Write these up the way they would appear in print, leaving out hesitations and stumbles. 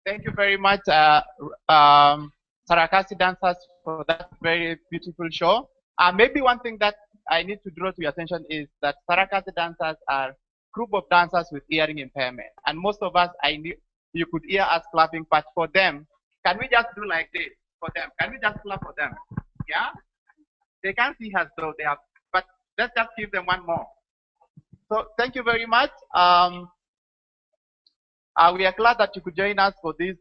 Thank you very much, Sarakasi dancers, for that very beautiful show. Maybe one thing that I need to draw to your attention is that Sarakasi dancers are a group of dancers with hearing impairment. And most of us, I knew you could hear us clapping, but for them, can we just do like this for them? Can we just clap for them? Yeah? They can't see us though they have, but let's just give them one more. So thank you very much. We are glad that you could join us for this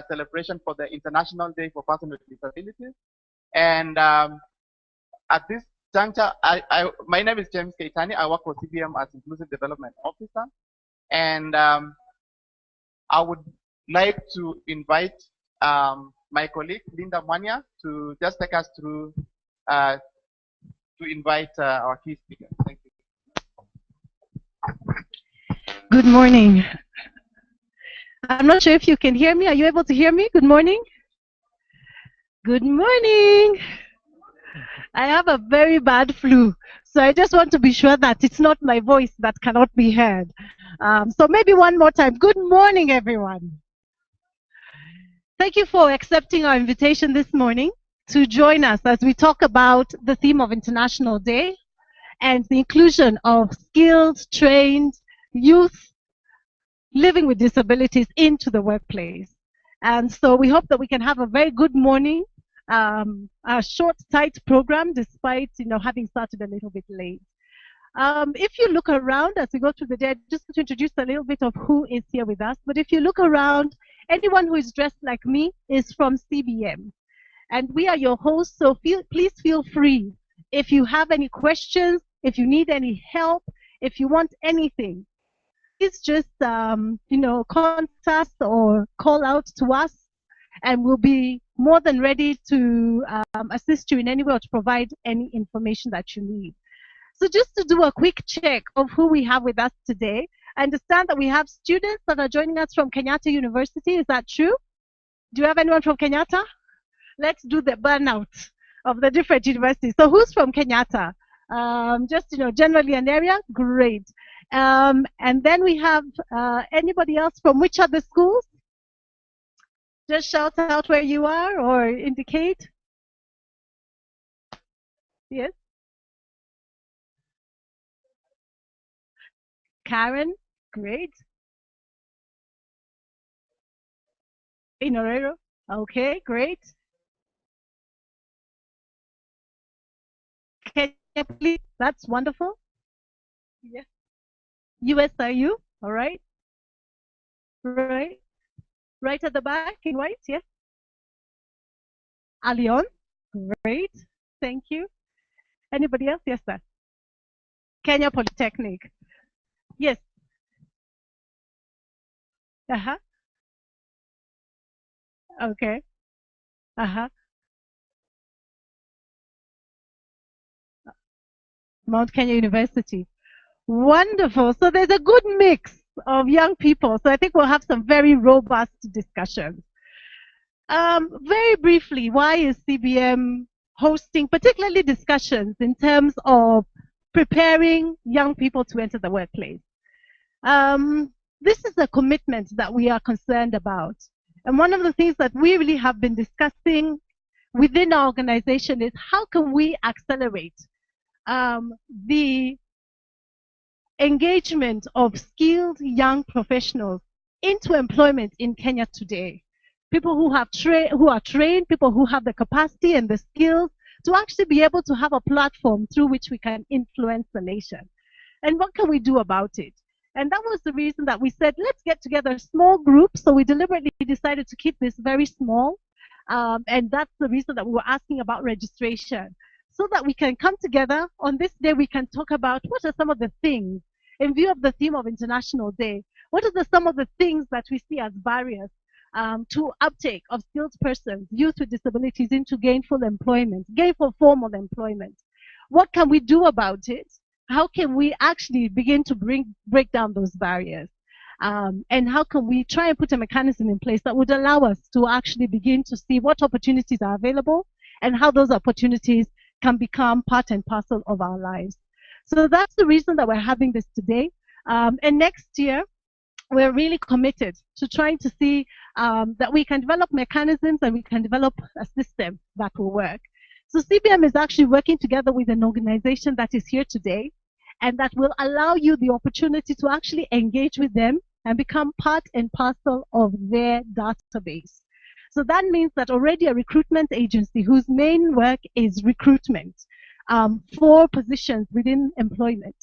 celebration for the International Day for Persons with Disabilities. And at this juncture, my name is James Keitani. I work for CBM as Inclusive Development Officer. And I would like to invite my colleague, Linda Mwanya, to just take us through, to invite our key speaker. Thank you. Good morning. I'm not sure if you can hear me. Are you able to hear me? Good morning. Good morning. I have a very bad flu, so I just want to be sure that it's not my voice that cannot be heard. So maybe one more time. Good morning, everyone. Thank you for accepting our invitation this morning to join us as we talk about the theme of International Day and the inclusion of skilled, trained youth living with disabilities into the workplace. And so we hope that we can have a very good morning, a short, tight program, despite having started a little bit late. If you look around as we go through the day, just to introduce a little bit of who is here with us, but if you look around, anyone who is dressed like me is from CBM. And we are your hosts, so please feel free. If you have any questions, if you need any help, if you want anything, please just contact us or call out to us, and we'll be more than ready to assist you in any way or to provide any information that you need. So just to do a quick check of who we have with us today, I understand that we have students that are joining us from Kenyatta University. Is that true? Do you have anyone from Kenyatta? Let's do the burnout of the different universities. So who's from Kenyatta? Just, generally an area? Great. And then we have anybody else from which other schools? Just shout out where you are or indicate. Yes. Karen, great. In Orero, okay, great. Kenya, please, that's wonderful. Yes. USIU, all right. Right. Right at the back in white, yes. Allion, great, thank you. Anybody else? Yes, sir. Kenya Polytechnic, yes. Uh-huh. Okay. Uh-huh. Mount Kenya University. Wonderful. So there's a good mix of young people. So I think we'll have some very robust discussions. Very briefly, why is CBM hosting particularly discussions in terms of preparing young people to enter the workplace? This is a commitment that we are concerned about. And one of the things that we really have been discussing within our organization is how can we accelerate the engagement of skilled young professionals into employment in Kenya today. People who are trained, people who have the capacity and the skills to actually be able to have a platform through which we can influence the nation. And what can we do about it? And that was the reason that we said, let's get together small groups. So we deliberately decided to keep this very small. And that's the reason that we were asking about registration. So that we can come together on this day, we can talk about what are some of the things in view of the theme of International Day. What are some of the things that we see as barriers to uptake of skilled persons, youth with disabilities into gainful employment, gainful formal employment? What can we do about it? How can we actually begin to break down those barriers? And how can we try and put a mechanism in place that would allow us to actually begin to see what opportunities are available and how those opportunities can become part and parcel of our lives. So that's the reason that we're having this today. And next year, we're really committed to trying to see that we can develop mechanisms and we can develop a system that will work. So CBM is actually working together with an organization that is here today and that will allow you the opportunity to actually engage with them and become part and parcel of their database. So that means that already a recruitment agency whose main work is recruitment for positions within employment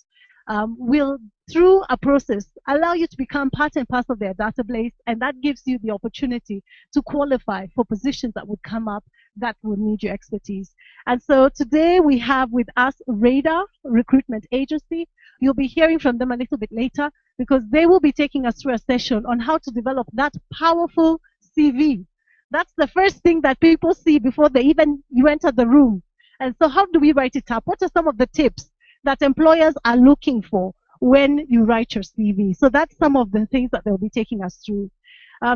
will, through a process, allow you to become part and parcel of their database, and that gives you the opportunity to qualify for positions that would come up that would need your expertise. And so today we have with us Radar Recruitment Agency. You'll be hearing from them a little bit later because they will be taking us through a session on how to develop that powerful CV. That's the first thing that people see before you enter the room. And so how do we write it up? What are some of the tips that employers are looking for when you write your CV? So that's some of the things that they'll be taking us through.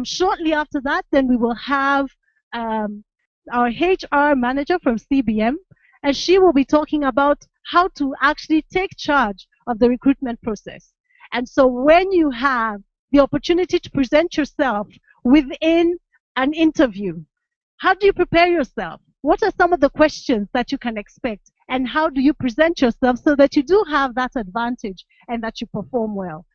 Shortly after that, then we will have our HR manager from CBM, and she will be talking about how to actually take charge of the recruitment process. And so when you have the opportunity to present yourself within an interview, how do you prepare yourself? What are some of the questions that you can expect? And how do you present yourself so that you do have that advantage and that you perform well?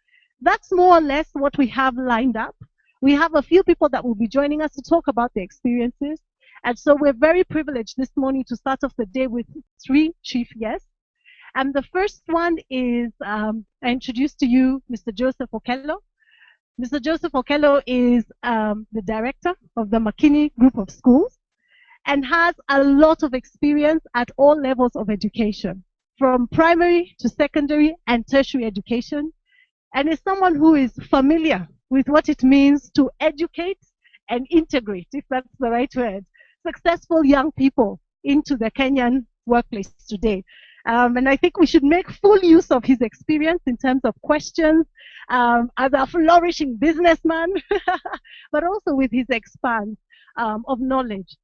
That's more or less what we have lined up. We have a few people that will be joining us to talk about their experiences. And so we're very privileged this morning to start off the day with 3 chief guests. And the first one is, I introduce to you Mr. Joseph Okello. Mr. Joseph Okello is the director of the McKinney Group of Schools and has a lot of experience at all levels of education, from primary to secondary and tertiary education, and is someone who is familiar with what it means to educate and integrate, if that's the right word, successful young people into the Kenyan workplace today. And I think we should make full use of his experience in terms of questions as a flourishing businessman, but also with his expanse of knowledge.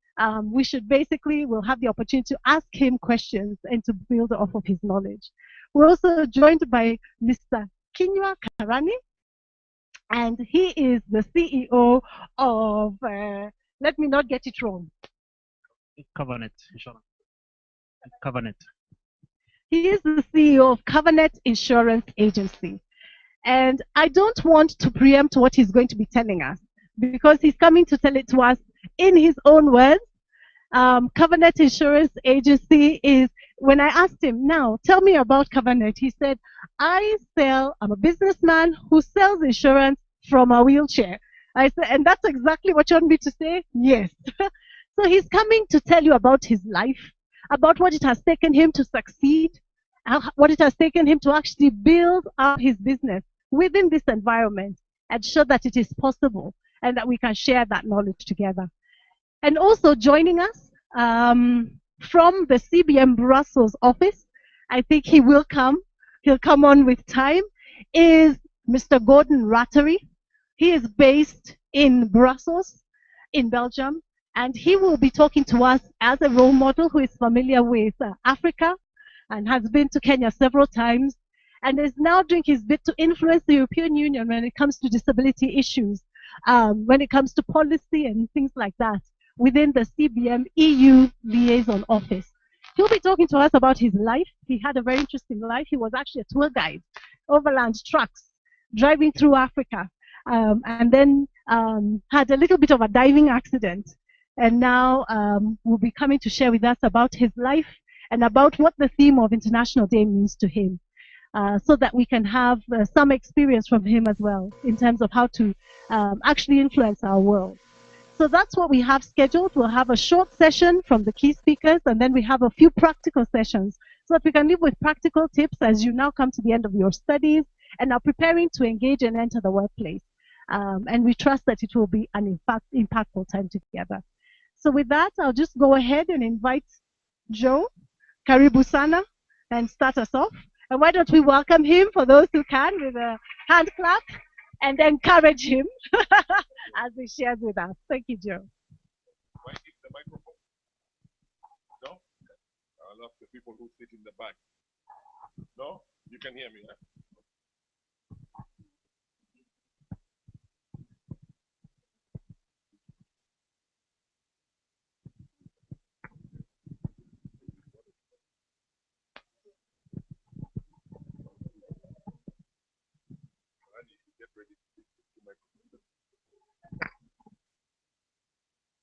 We should basically, we'll have the opportunity to ask him questions and to build off of his knowledge. We're also joined by Mr. Kinyua Karani, and he is the CEO of, let me not get it wrong. Covenant Insurance. Covenant. He is the CEO of Covenant Insurance Agency. And I don't want to preempt what he's going to be telling us because he's coming to tell it to us in his own words. Covenant Insurance Agency is, when I asked him, now tell me about Covenant, he said, I'm a businessman who sells insurance from a wheelchair. I said, and that's exactly what you want me to say? Yes. So he's coming to tell you about his life, about what it has taken him to succeed, what it has taken him to actually build up his business within this environment and show that it is possible and that we can share that knowledge together. And also joining us from the CBM Brussels office, I think he will come, he'll come on with time, is Mr. Gordon Ritory. He is based in Brussels, in Belgium, and he will be talking to us as a role model who is familiar with Africa and has been to Kenya several times and is now doing his bit to influence the European Union when it comes to disability issues, when it comes to policy and things like that within the CBM EU Liaison Office. He'll be talking to us about his life. He had a very interesting life. He was actually a tour guide, overland trucks, driving through Africa, and then had a little bit of a diving accident. And now will be coming to share with us about his life and about what the theme of International Day means to him, so that we can have some experience from him as well in terms of how to actually influence our world. So that's what we have scheduled. We'll have a short session from the key speakers, and then we have a few practical sessions so that we can live with practical tips as you now come to the end of your studies and are preparing to engage and enter the workplace. And we trust that it will be an impactful time together. So with that, I'll just go ahead and invite Joe Karibusana and start us off. And why don't we welcome him, for those who can, with a hand clap and encourage him as he shares with us. Thank you, Joe. Do I give the microphone? No? I'll ask the people who sit in the back. No? You can hear me, huh?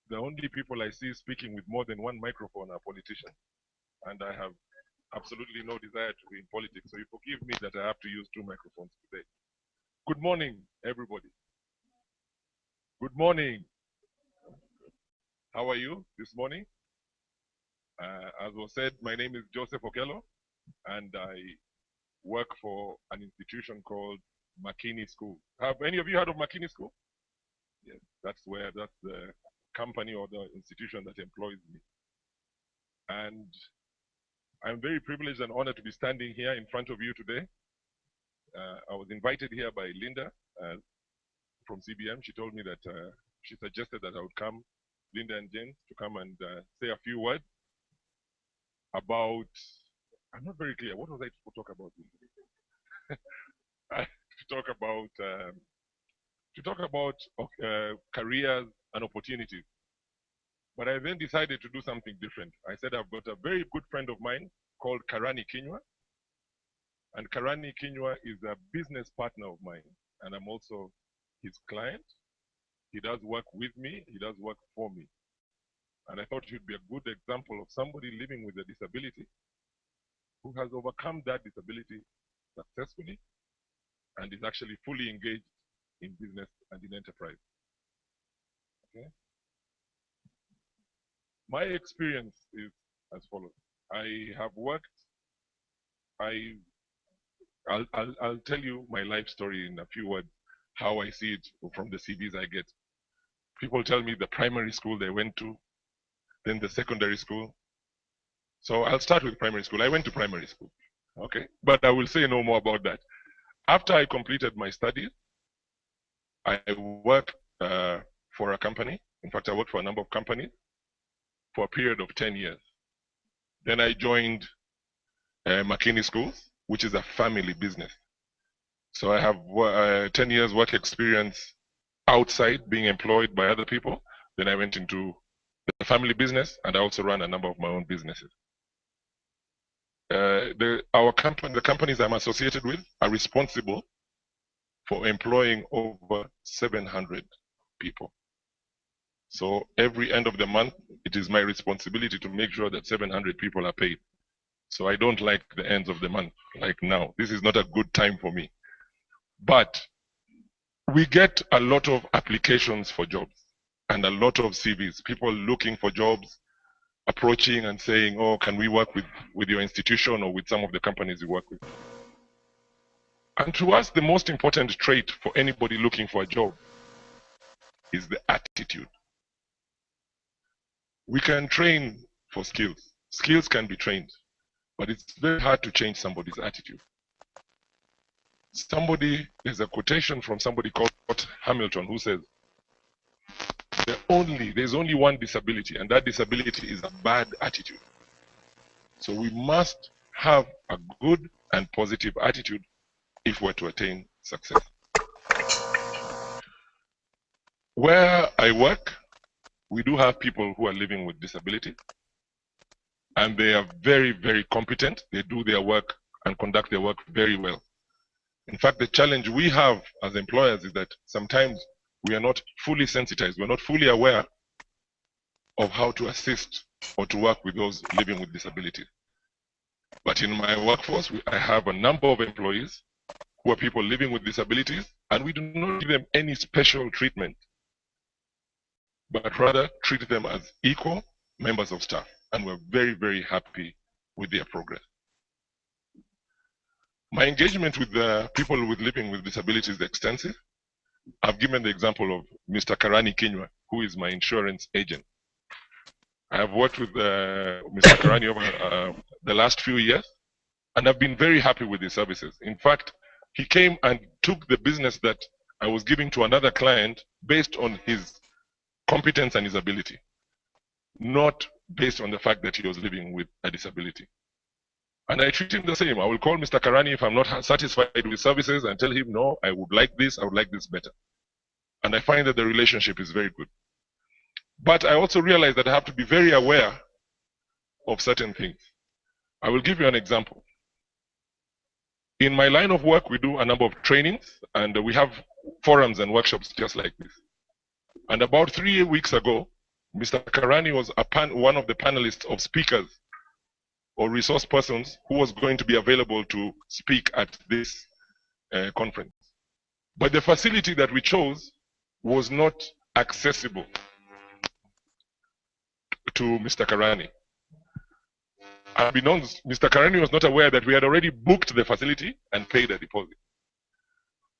The only people I see speaking with more than one microphone are politicians. And I have absolutely no desire to be in politics. So you forgive me that I have to use two microphones today. Good morning, everybody. Good morning. How are you this morning? As was said, my name is Joseph Okello, and I work for an institution called Makini School. Have any of you heard of Makini School? Yes, that's the company or the institution that employs me. And I'm very privileged and honored to be standing here in front of you today. I was invited here by Linda from CBM. She told me that she suggested that I would come, Linda and James, to come and say a few words about, I'm not very clear, what was I to talk about? to talk about careers and opportunities. But I then decided to do something different. I said I've got a very good friend of mine called Karani Kinyua. And Karani Kinyua is a business partner of mine. And I'm also his client. He does work with me. He does work for me. And I thought he would be a good example of somebody living with a disability who has overcome that disability successfully and is actually fully engaged in business and in enterprise. Okay. My experience is as follows. I have worked, I'll tell you my life story in a few words, how I see it from the CVs I get. People tell me the primary school they went to, then the secondary school. So I'll start with primary school. I went to primary school, okay? But I will say no more about that. After I completed my studies, I worked for a company. In fact, I worked for a number of companies for a period of 10 years. Then I joined McKinney Schools, which is a family business. So I have 10 years work experience outside being employed by other people. Then I went into the family business, and I also run a number of my own businesses. The companies I'm associated with are responsible for employing over 700 people. So every end of the month, it is my responsibility to make sure that 700 people are paid. So I don't like the ends of the month, like now. This is not a good time for me. But we get a lot of applications for jobs and a lot of CVs, people looking for jobs, approaching and saying, oh, can we work with your institution or with some of the companies you work with? And to us, the most important trait for anybody looking for a job is the attitude. We can train for skills. Skills can be trained, but it's very hard to change somebody's attitude. There's a quotation from somebody called Hamilton who says, there's only one disability, and that disability is a bad attitude. So we must have a good and positive attitude if we're to attain success. Where I work, we do have people who are living with disability, and they are very, very competent. They do their work and conduct their work very well. In fact, the challenge we have as employers is that sometimes we are not fully sensitized. We're not fully aware of how to assist or to work with those living with disabilities. But in my workforce, I have a number of employees who are people living with disabilities, and we do not give them any special treatment, but rather treat them as equal members of staff. And we're very, very happy with their progress. My engagement with the people living with disabilities is extensive. I've given the example of Mr. Karani Kinywa, who is my insurance agent. I have worked with Mr. Karani over the last few years, and I've been very happy with his services. In fact, he came and took the business that I was giving to another client based on his competence and his ability, not based on the fact that he was living with a disability. And I treat him the same. I will call Mr. Karani if I'm not satisfied with services and tell him, no, I would like this better. And I find that the relationship is very good. But I also realize that I have to be very aware of certain things. I will give you an example. In my line of work, we do a number of trainings, and we have forums and workshops just like this. And about 3 weeks ago, Mr. Karani was one of the panelists of speakers or resource persons who was going to be available to speak at this conference. But the facility that we chose was not accessible to Mr. Karani. Unbeknownst, Mr. Karani was not aware that we had already booked the facility and paid a deposit.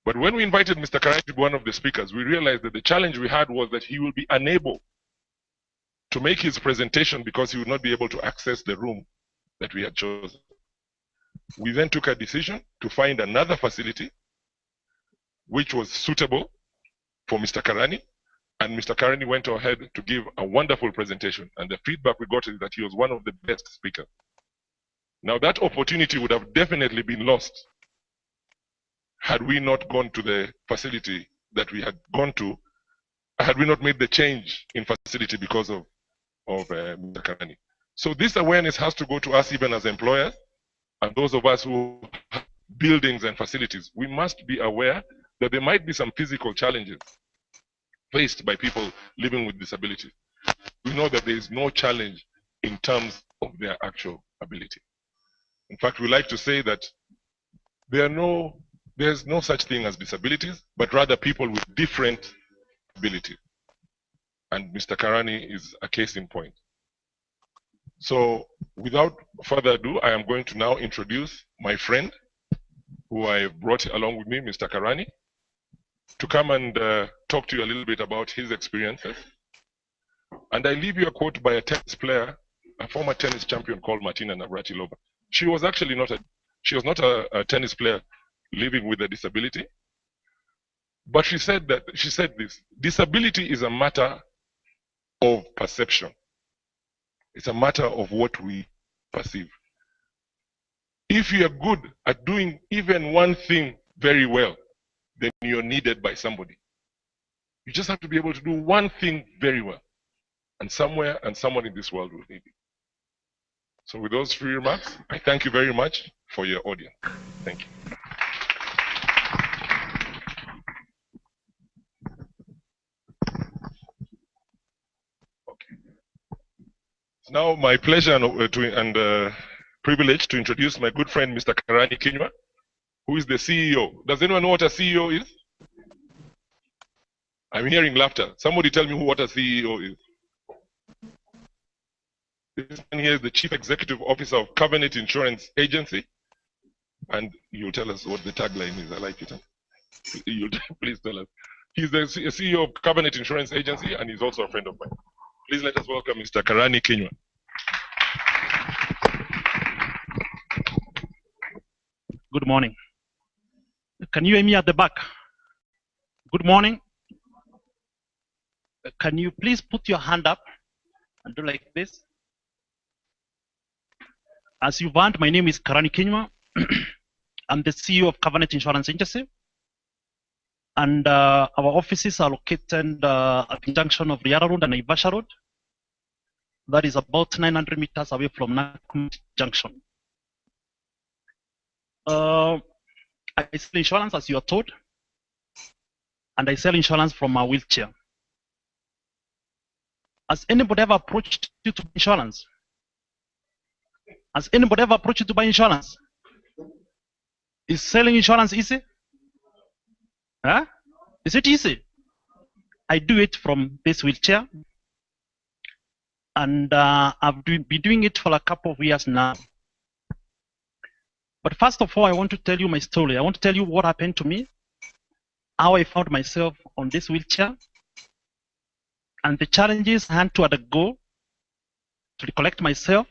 But when we invited Mr. Karani to be one of the speakers, we realized that the challenge we had was that he will be unable to make his presentation because he would not be able to access the room that we had chosen. We then took a decision to find another facility which was suitable for Mr. Karani, and Mr. Karani went ahead to give a wonderful presentation, and the feedback we got is that he was one of the best speakers. Now that opportunity would have definitely been lost had we not gone to the facility that we had gone to, had we not made the change in facility because of Mr. Karani. So this awareness has to go to us even as employers, and those of us who have buildings and facilities. We must be aware that there might be some physical challenges faced by people living with disabilities. We know that there is no challenge in terms of their actual ability. In fact, we like to say that there's no such thing as disabilities, but rather people with different abilities. And Mr. Karani is a case in point. So without further ado, I am going to now introduce my friend who I brought along with me, Mr. Karani. to come and talk to you a little bit about his experiences. And I leave you a quote by a tennis player, a former tennis champion called Martina Navratilova. She was actually not a tennis player living with a disability, but she said this: disability is a matter of perception. It's a matter of what we perceive. If you are good at doing even one thing very well, then you're needed by somebody. You just have to be able to do one thing very well. And somewhere and someone in this world will need it. So with those few remarks, I thank you very much for your audience. Thank you. Okay. It's now my pleasure and privilege to introduce my good friend, Mr. Karani Kinywa, who is the CEO. Does anyone know what a CEO is? I'm hearing laughter. Somebody tell me what a CEO is. This man here is the Chief Executive Officer of Covenant Insurance Agency. And you'll tell us what the tagline is. I like it. You'll please tell us. He's the CEO of Covenant Insurance Agency, and he's also a friend of mine. Please let us welcome Mr. Karani Kinywa. Good morning. Can you hear me at the back? Good morning. Can you please put your hand up and do like this? As you've learned, my name is Karani Kinywa. I'm the CEO of Covenant Insurance Agency. And our offices are located at the junction of Riara Road and Naivasha Road. That is about 900 meters away from Nakum Junction. I sell insurance, as you are told, and I sell insurance from a wheelchair. Has anybody ever approached you to buy insurance? Has anybody ever approached you to buy insurance? Is selling insurance easy? Huh? Is it easy? I do it from this wheelchair, and I've been doing it for a couple of years now. But first of all, I want to tell you my story. I want to tell you what happened to me, how I found myself on this wheelchair, and the challenges I had to undergo to recollect myself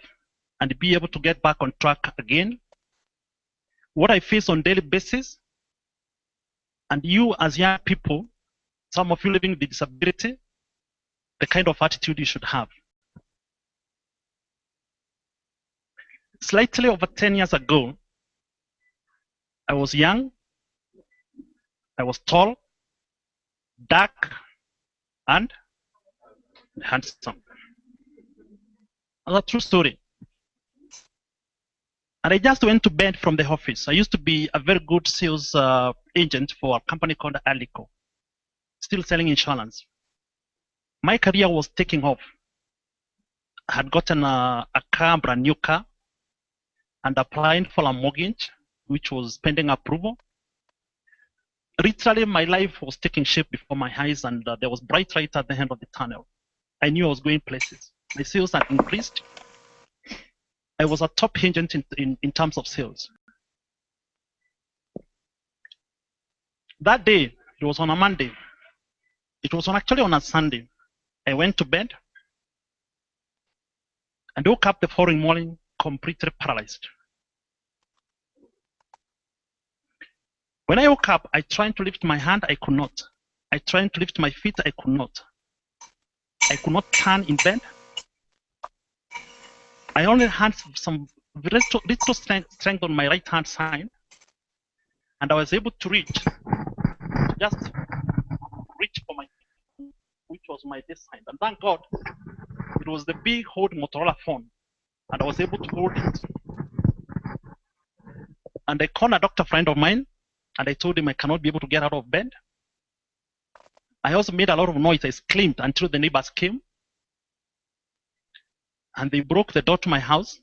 and be able to get back on track again, what I face on a daily basis, and you as young people, some of you living with disability, the kind of attitude you should have. Slightly over 10 years ago, I was young, I was tall, dark, and handsome. That's a true story. And I just went to bed from the office. I used to be a very good sales agent for a company called Alico, still selling insurance. My career was taking off. I had gotten a car, brand new car, and applying for a mortgage, which was pending approval. Literally, my life was taking shape before my eyes, and there was bright light at the end of the tunnel. I knew I was going places. My sales had increased. I was a top agent in terms of sales. That day, it was on a Monday. It was actually on a Sunday. I went to bed and woke up the following morning completely paralyzed. When I woke up, I tried to lift my hand, I could not. I tried to lift my feet, I could not. I could not turn in bed. I only had some little strength on my right hand side, and I was able to just reach for my feet, which was my this side. And thank God, it was the big old Motorola phone, and I was able to hold it. And I called a doctor friend of mine, and I told him I cannot be able to get out of bed. I also made a lot of noise. I screamed until the neighbors came. And they broke the door to my house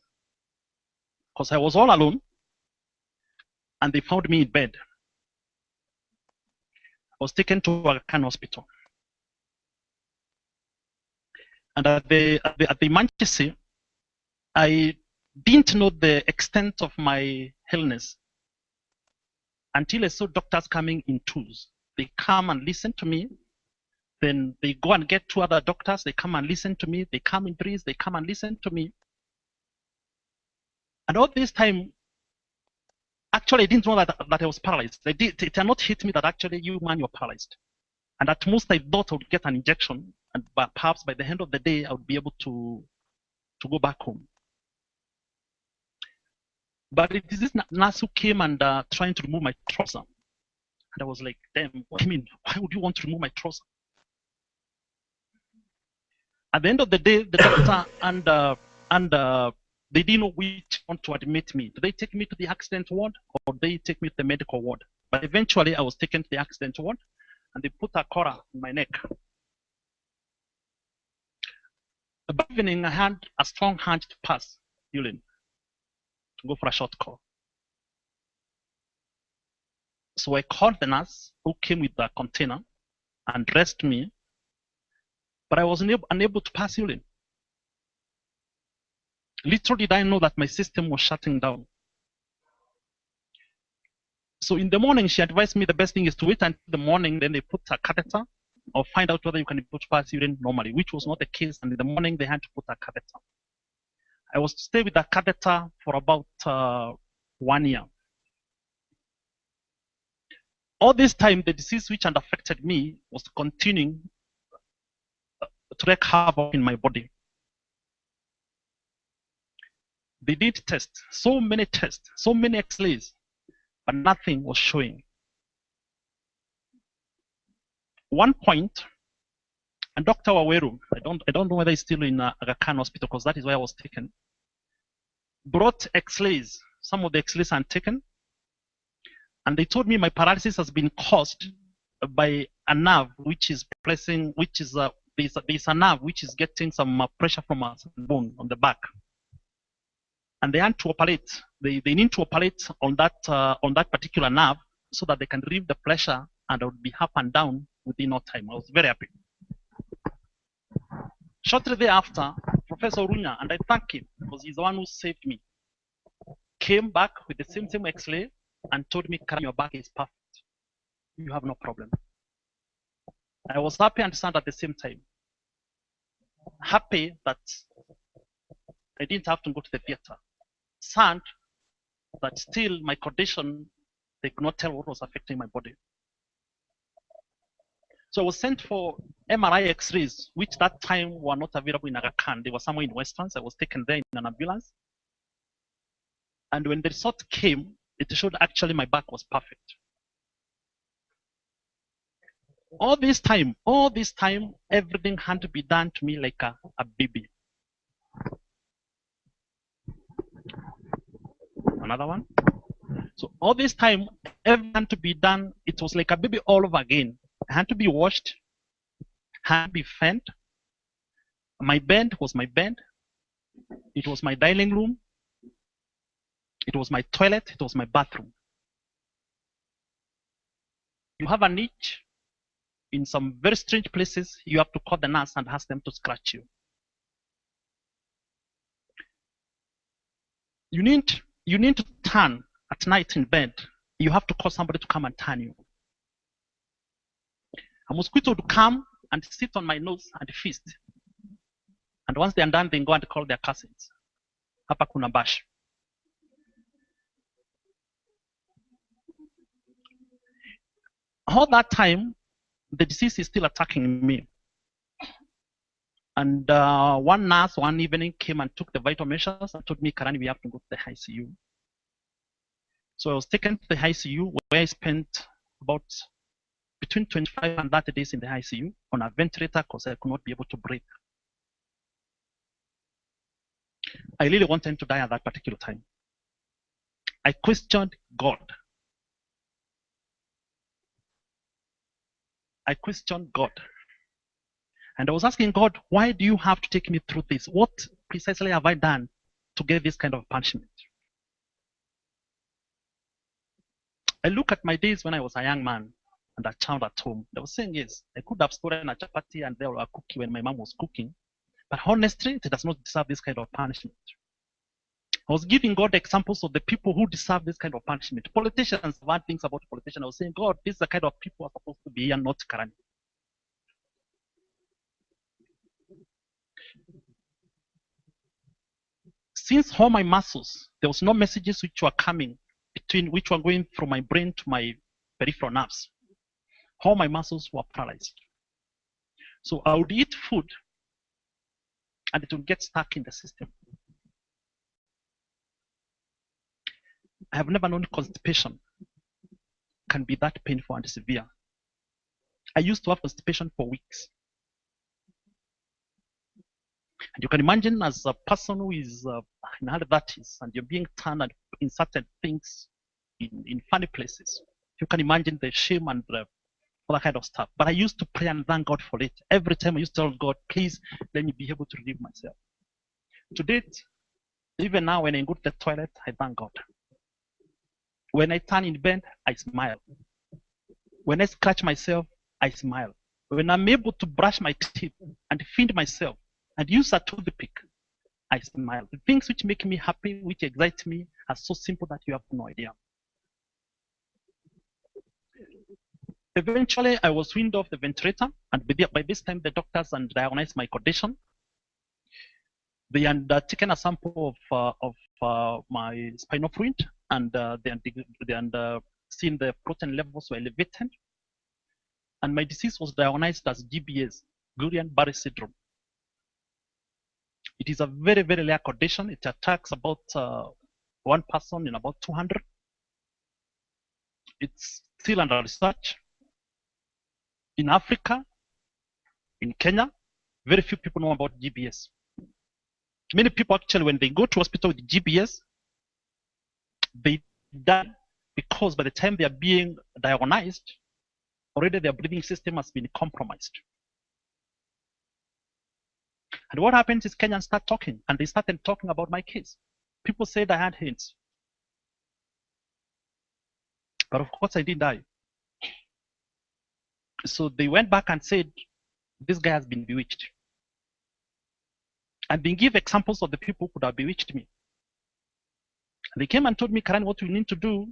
because I was all alone. And they found me in bed. I was taken to a hospital. And at the emergency, I didn't know the extent of my illness until I saw doctors coming in twos. they come and listen to me. Then they go and get two other doctors. They come and listen to me. They come in threes. They come and listen to me. And all this time, actually, I didn't know that I was paralyzed. It had not hit me that actually, you man, you're paralyzed. And at most, I thought I would get an injection, and perhaps by the end of the day, I would be able to go back home. But it is this nurse who came and trying to remove my trouser. And I was like, damn, what do you mean? Why would you want to remove my trouser? At the end of the day, the doctor and they didn't know which one to admit me. Do they take me to the accident ward or they take me to the medical ward? But eventually, I was taken to the accident ward, and they put a collar on my neck. That evening, I had a strong hunch to pass urine, to go for a short call. So I called the nurse who came with the container and dressed me, but I was unable to pass urine. Little did I know that my system was shutting down. So in the morning, she advised me the best thing is to wait until the morning, then they put a catheter or find out whether you can put pass urine normally, which was not the case. And in the morning, they had to put a catheter. I was to stay with the catheter for about 1 year. All this time, the disease which had affected me was continuing to wreak havoc in my body. They did tests, so many X-rays, but nothing was showing. One point, and Dr. Waweru, I don't know whether he's still in Aga Khan Hospital because that is where I was taken, brought X-rays. Some of the X-rays are taken, and they told me my paralysis has been caused by a nerve which is there's a nerve which is getting some pressure from a bone on the back. And they had to operate. They need to operate on that particular nerve so that they can relieve the pressure, and I would be up and down within no time. I was very happy. Shortly thereafter, Professor Runya, and I thank him because he's the one who saved me, came back with the same X-ray and told me, Karan, your back is perfect. You have no problem. I was happy and sad at the same time. Happy that I didn't have to go to the theater. Sad that still my condition, they could not tell what was affecting my body. So I was sent for MRI X-rays, which that time were not available in Aga Khan. They were somewhere in Westlands. I was taken there in an ambulance. And when the result came, it showed actually my back was perfect. All this time, everything had to be done to me like a baby. Another one. So all this time, everything had to be done. It was like a baby all over again. I had to be washed, had to be fed. My bed was my bed. It was my dining room. It was my toilet. It was my bathroom. You have an itch in some very strange places. You have to call the nurse and ask them to scratch you. You need to turn at night in bed. You have to call somebody to come and turn you. A mosquito would come and sit on my nose and feast. And once they're done, they go and call their cousins. Hapa kuna bash. All that time, the disease is still attacking me. And one nurse one evening came and took the vital measures and told me, Karani, we have to go to the ICU. So I was taken to the ICU where I spent about between 25 and 30 days in the ICU on a ventilator because I could not be able to breathe. I really wanted to die at that particular time. I questioned God. And I was asking God, why do you have to take me through this? What precisely have I done to get this kind of punishment? I look at my days when I was a young man and a child at home. I was saying, yes, I could have stolen a chapati and there were a cookie when my mom was cooking. But honestly, it does not deserve this kind of punishment. I was giving God examples of the people who deserve this kind of punishment. Politicians, one things about politicians, I was saying, God, this is the kind of people who are supposed to be here, not Karani. Since all my muscles, there was no messages which were coming which were going from my brain to my peripheral nerves. All my muscles were paralyzed. So I would eat food and it would get stuck in the system. I have never known constipation can be that painful and severe. I used to have constipation for weeks. And you can imagine, as a person who is in her 30s and you're being turned in certain things in funny places, you can imagine the shame and all that kind of stuff. But I used to pray and thank God for it. Every time I used to tell God, please let me be able to relieve myself. To date, even now when I go to the toilet, I thank God. When I turn in bed, I smile. When I scratch myself, I smile. When I'm able to brush my teeth and feed myself and use a toothpick, I smile. The things which make me happy, which excite me, are so simple that you have no idea. Eventually, I was weaned off the ventilator, and by this time, the doctors had diagnosed my condition. They had taken a sample of my spinal fluid, and they had seen the protein levels were elevated, and my disease was diagnosed as GBS, Guillain-Barré syndrome. It is a very, very rare condition. It attacks about one person in about 200. It's still under research. In Africa, in Kenya, very few people know about GBS. Many people actually, when they go to hospital with GBS, they die because by the time they are being diagnosed, already their breathing system has been compromised. And what happens is Kenyans start talking, and they started talking about my case. People said I had hints. But of course I didn't die. So they went back and said, this guy has been bewitched. And they give examples of the people who could have bewitched me. And they came and told me, Karan, what we need to do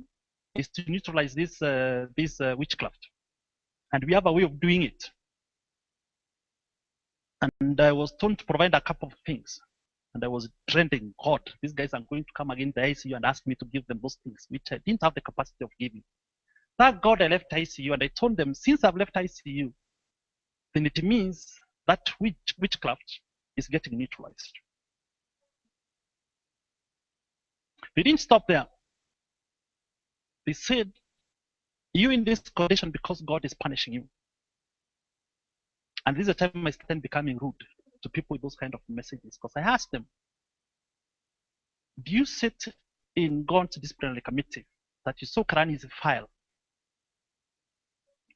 is to neutralize this witchcraft. And we have a way of doing it. And I was told to provide a couple of things. And I was trending, God, these guys are going to come again to the ICU and ask me to give them those things, which I didn't have the capacity of giving. Thank God I left ICU, and I told them, since I've left ICU, then it means that witchcraft is getting neutralized. They didn't stop there. They said, you're in this condition because God is punishing you. And this is the time I started becoming rude to people with those kind of messages, because I asked them, do you sit in God's disciplinary committee that you saw Karan is a file?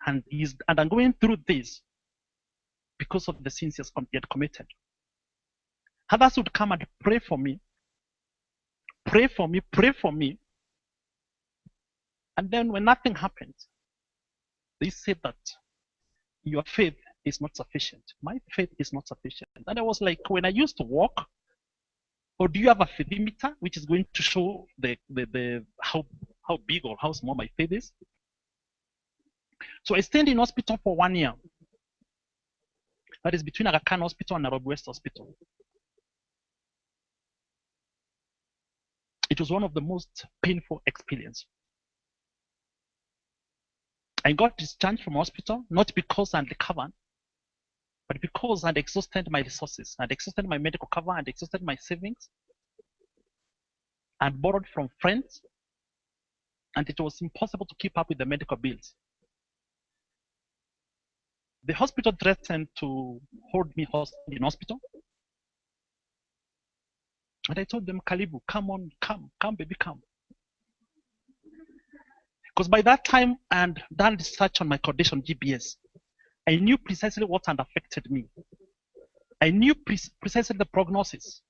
And I'm going through this because of the sins he had committed. Others would come and pray for me, pray for me, pray for me. And then when nothing happens, they said that your faith is not sufficient. My faith is not sufficient. And I was like, when I used to walk, or do you have a faith meter which is going to show how big or how small my faith is? So I stayed in hospital for 1 year. That is between Aga Khan Hospital and Nairobi West Hospital. It was one of the most painful experiences. I got discharged from hospital, not because I'd recovered, but because I'd exhausted my resources. I'd exhausted my medical cover, I'd exhausted my savings, I'd borrowed from friends, and it was impossible to keep up with the medical bills. The hospital threatened to hold me hostage in hospital. And I told them, Kalibu, come on, come, baby, come. Because by that time, I had done research on my condition, GBS. I knew precisely what had affected me. I knew precisely the prognosis.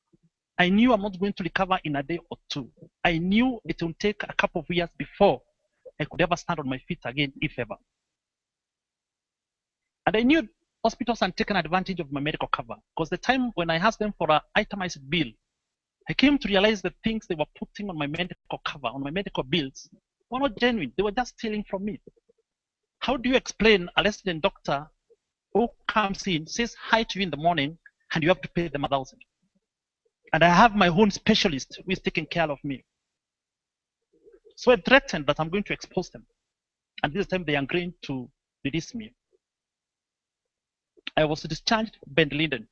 I knew I'm not going to recover in a day or two. I knew it will take a couple of years before I could ever stand on my feet again, if ever. And I knew hospitals had taken advantage of my medical cover, because the time when I asked them for an itemized bill, I came to realize the things they were putting on my medical cover, on my medical bills, were not genuine. They were just stealing from me. How do you explain a resident doctor who comes in, says hi to you in the morning, and you have to pay them 1,000? And I have my own specialist who is taking care of me. So I threatened that I'm going to expose them. And this time they agreed to release me. I was discharged Ben Linden.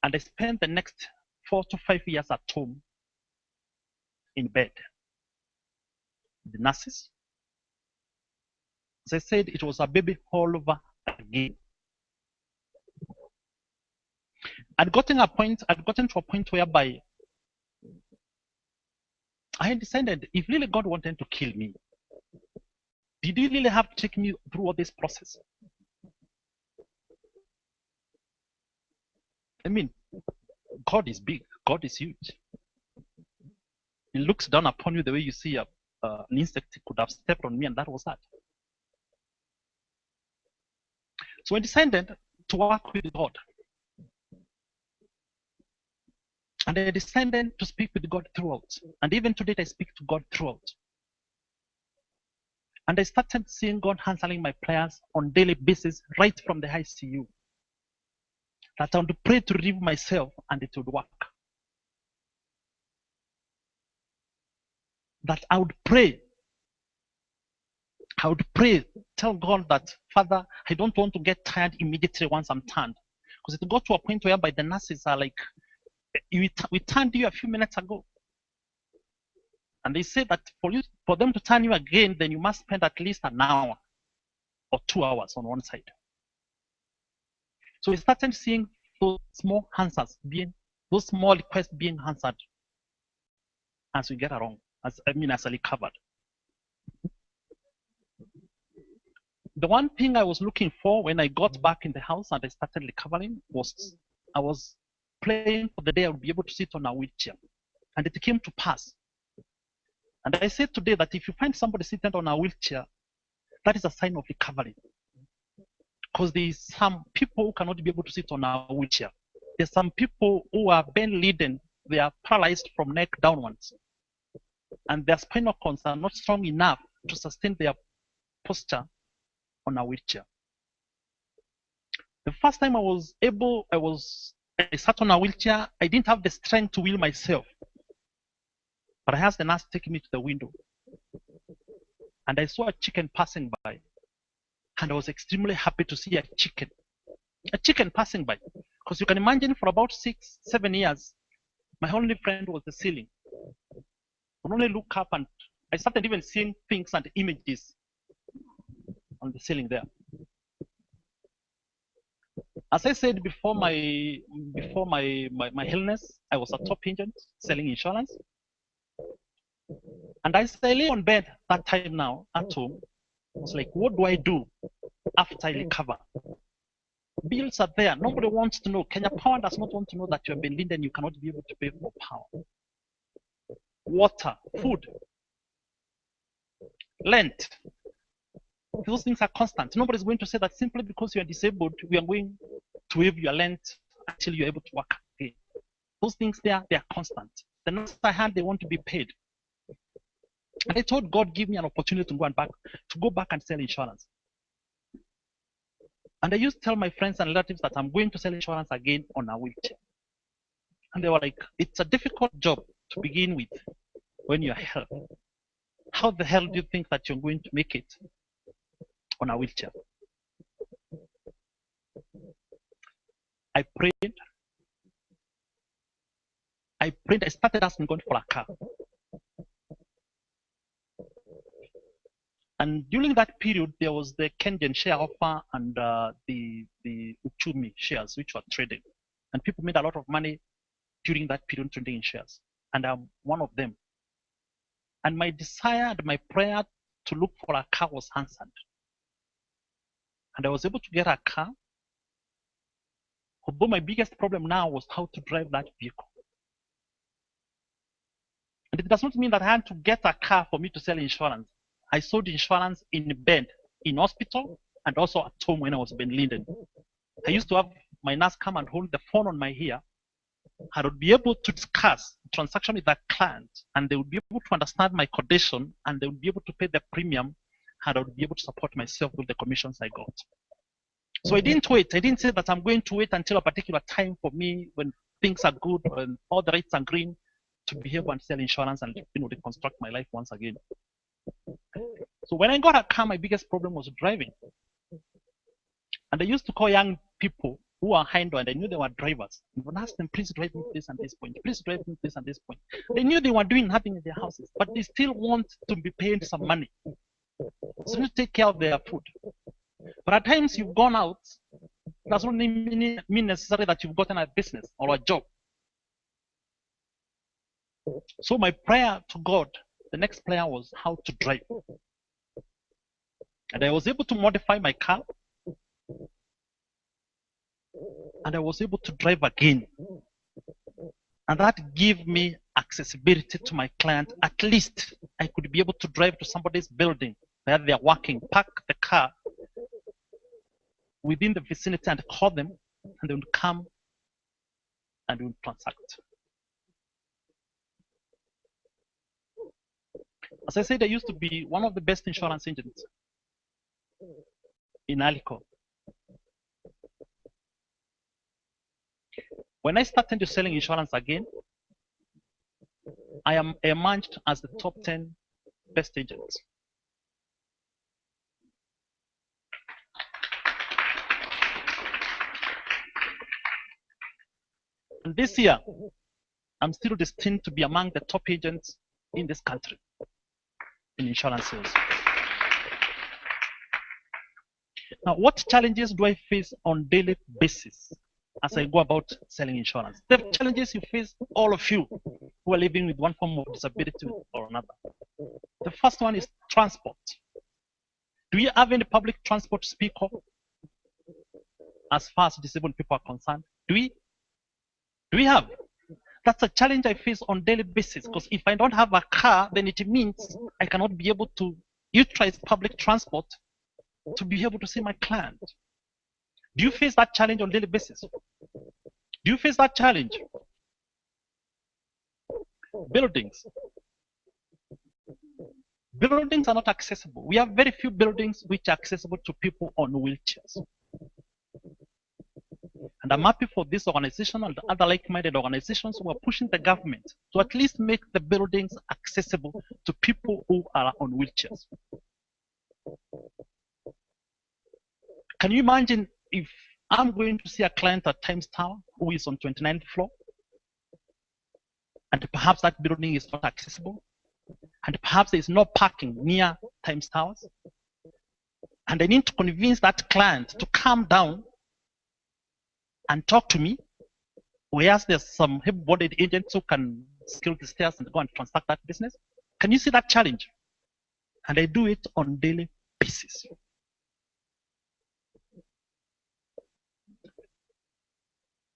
And I spent the next 4 to 5 years at home in bed. The nurses, as I said, it was a baby all over again. I'd gotten to a point whereby I had decided, if really God wanted to kill me, did he really have to take me through all this process? I mean, God is big, God is huge. He looks down upon you the way you see an insect could have stepped on me, and that was that. So I decided to work with God. And I decided to speak with God throughout. And even today, I speak to God throughout. And I started seeing God answering my prayers on a daily basis, right from the ICU. That I would pray to relieve myself, and it would work. That I would pray, tell God that, Father, I don't want to get tired immediately once I'm turned. Because it got to a point whereby the nurses are like, we turned you a few minutes ago. And they say that for them to turn you again, then you must spend at least an hour or 2 hours on one side. So we started seeing those small answers those small requests being answered as we get along, as I recovered. The one thing I was looking for when I got back in the house and I started recovering was I was praying for the day I would be able to sit on a wheelchair. And it came to pass. And I said today that if you find somebody sitting on a wheelchair, that is a sign of recovery. Because there is some people who cannot be able to sit on a wheelchair. There's some people who are bedridden, they are paralyzed from neck downwards. And their spinal cords are not strong enough to sustain their posture on a wheelchair. The first time I sat on a wheelchair, I didn't have the strength to wheel myself. But I asked the nurse to take me to the window. And I saw a chicken passing by. And I was extremely happy to see a chicken passing by. Because you can imagine for about 6, 7 years, my only friend was the ceiling. I would only look up and I started even seeing things and images on the ceiling there. As I said before my illness, I was a top agent selling insurance. And as I lay on bed that time now at home, I was like, what do I do after I recover? Bills are there. Nobody wants to know. Kenya Power does not want to know that you have been lean and you cannot be able to pay for power. Water, food, rent. Those things are constant. Nobody's going to say that simply because you are disabled, we are going to waive your rent until you're able to work again. Those things there, they are constant. The next I had, they want to be paid. And I told God, give me an opportunity to go back and sell insurance. And I used to tell my friends and relatives that I'm going to sell insurance again on a wheelchair. And they were like, it's a difficult job to begin with when you're healthy. How the hell do you think that you're going to make it on a wheelchair? I prayed. I started asking God for a car. And during that period, there was the Kenyan share offer and the Uchumi shares, which were traded. And people made a lot of money during that period trading in shares. And I'm one of them. And my desire and my prayer to look for a car was answered. And I was able to get a car. Although my biggest problem now was how to drive that vehicle. And it does not mean that I had to get a car for me to sell insurance. I sold insurance in bed, in hospital, and also at home when I was bedridden. I used to have my nurse come and hold the phone on my ear I would be able to discuss the transaction with that client, and they would be able to understand my condition, and they would be able to pay the premium, and I would be able to support myself with the commissions I got. So I didn't wait. I didn't say that I'm going to wait until a particular time for me when things are good and all the rates are green to be able and sell insurance and reconstruct my life once again. So when I got a car, my biggest problem was driving. And I used to call young people who are handle, and I knew they were drivers. And would ask them, please drive me to this and this point. Please drive me to this and this point. They knew they were doing nothing in their houses, but they still want to be paid some money. So to take care of their food. But at times you've gone out, it doesn't mean necessarily that you've gotten a business or a job. So my prayer to God, the next prayer was how to drive. And I was able to modify my car. And I was able to drive again. And that gave me accessibility to my client. At least I could be able to drive to somebody's building where they're working, park the car within the vicinity and call them, and they would come and we would transact. As I said, I used to be one of the best insurance agents in Alico. When I started selling insurance again, I am emerged as the top 10 best agents. And this year, I'm still destined to be among the top agents in this country in insurance sales. Now, what challenges do I face on a daily basis as I go about selling insurance? The challenges you face, all of you who are living with one form of disability or another. The first one is transport. Do you have any public transport to speak of as far as disabled people are concerned? Do we have? That's a challenge I face on a daily basis, because if I don't have a car, then it means I cannot be able to utilize public transport to be able to see my client. Do you face that challenge on a daily basis? Do you face that challenge? Buildings. Buildings are not accessible. We have very few buildings which are accessible to people on wheelchairs. And I'm happy for this organization and other like-minded organizations who are pushing the government to at least make the buildings accessible to people who are on wheelchairs. Can you imagine if I'm going to see a client at Times Tower who is on 29th floor, and perhaps that building is not accessible, and perhaps there is no parking near Times Towers, and I need to convince that client to come down and talk to me, whereas there's some able-bodied agents who can scale the stairs and go and transact that business? Can you see that challenge? And I do it on a daily basis.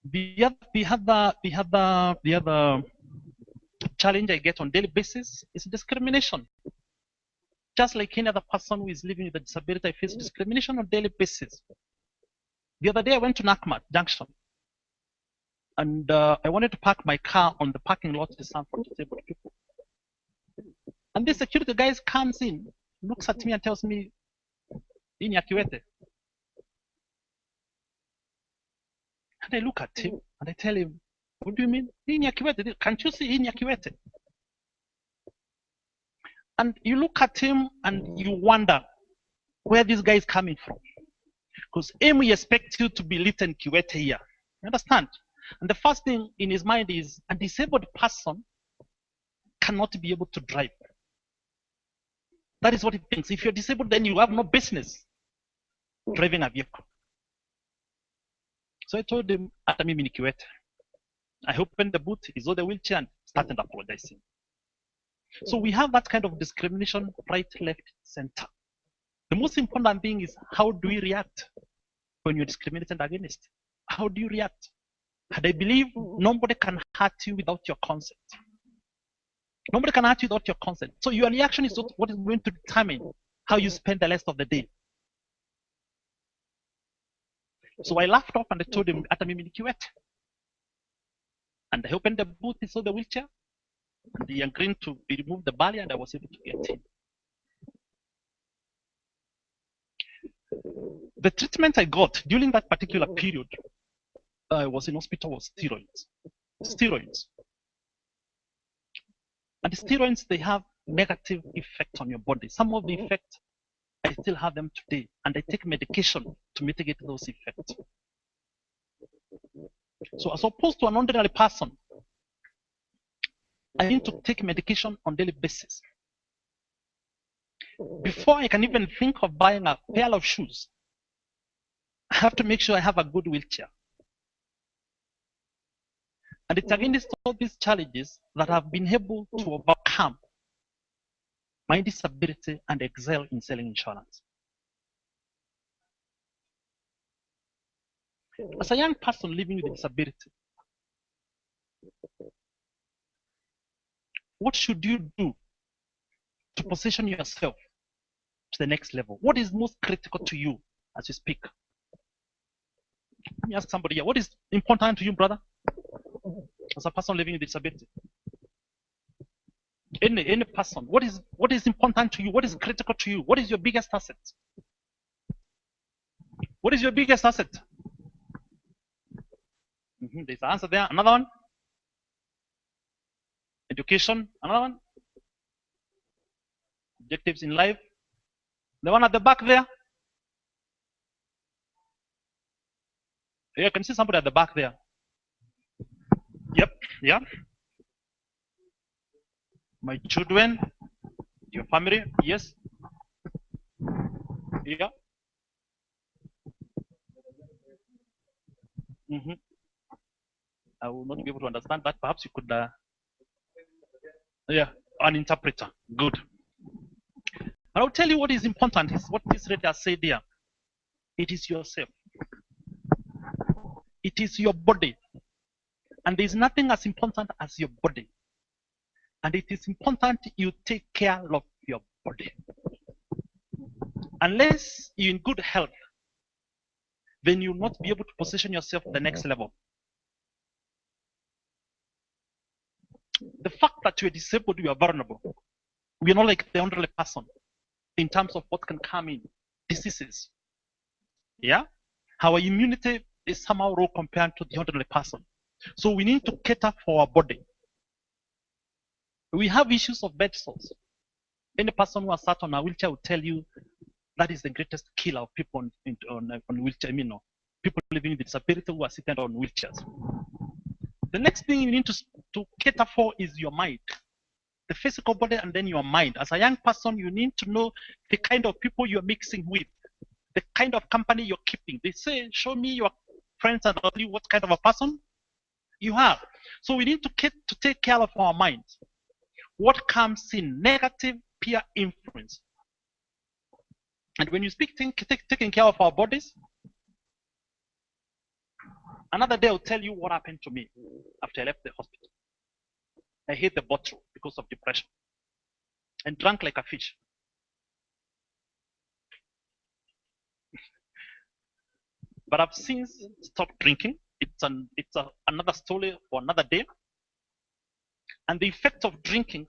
The other challenge I get on a daily basis is discrimination. Just like any other person who is living with a disability, I face discrimination on a daily basis. The other day I went to Nakmat Junction, and I wanted to park my car on the parking lot designed for disabled people. And the security guy comes in, looks at me and tells me, "Ini ya Kiwete." And I look at him and I tell him, "What do you mean? Ini ya Kiwete? Can't you see Ini ya Kiwete?" And you look at him and you wonder where this guy is coming from. Because we expect you to be written Kiwete here. You understand? And the first thing in his mind is a disabled person cannot be able to drive. That is what he thinks. If you're disabled, then you have no business driving a vehicle. So I told him, "Ata mimi ni Kiwete." I opened the boot, he saw the wheelchair and started apologizing. So we have that kind of discrimination, right, left, center. The most important thing is, how do we react when you're discriminated against? How do you react? And I believe nobody can hurt you without your consent. Nobody can hurt you without your consent. So your reaction is what is going to determine how you spend the rest of the day. So I laughed off and I told him, "Ata mimi ni Kiwete." And I opened the booth, he saw the wheelchair, and he agreed to remove the barrier, and I was able to get in. The treatment I got during that particular period, I was in hospital, was steroids. Steroids. And the steroids, they have negative effect on your body. Some of the effects, I still have them today, and I take medication to mitigate those effects. So as opposed to an ordinary person, I need to take medication on a daily basis. Before I can even think of buying a pair of shoes, I have to make sure I have a good wheelchair. And it's against all these challenges that I've been able to overcome my disability and excel in selling insurance. As a young person living with a disability, what should you do to position yourself to the next level? What is most critical to you as you speak? Let me ask somebody here, what is important to you, brother? As a person living with disability? Any person, what is important to you? What is critical to you? What is your biggest asset? What is your biggest asset? There's an answer there. Another one? Education. Another one? Objectives in life. The one at the back there? Yeah, I can see somebody at the back there. Yep, yeah. My children, your family, yes. Yeah. I will not be able to understand that. Perhaps you could, yeah, an interpreter. Good. I'll tell you what is important is what this reader said here. It is yourself. It is your body. And there's nothing as important as your body. And it is important you take care of your body. Unless you're in good health, then you'll not be able to position yourself at the next level. The fact that you're disabled, you are vulnerable. We are not like the elderly person in terms of what can come in, diseases. Yeah? Our immunity is somehow low compared to the elderly person. So we need to cater for our body. We have issues of bed sores. Any person who has sat on a wheelchair will tell you that is the greatest killer of people on wheelchair. I mean, people living with disability who are sitting on wheelchairs. The next thing you need to cater for is your mind. The physical body and then your mind. As a young person, you need to know the kind of people you're mixing with, the kind of company you're keeping. They say, show me your friends and tell you what kind of a person you have. So we need to take care of our minds. What comes in negative peer influence. And when you speak taking care of our bodies, another day I'll tell you what happened to me after I left the hospital. I hit the bottle because of depression and drank like a fish. But I've since stopped drinking. It's another story for another day. And the effects of drinking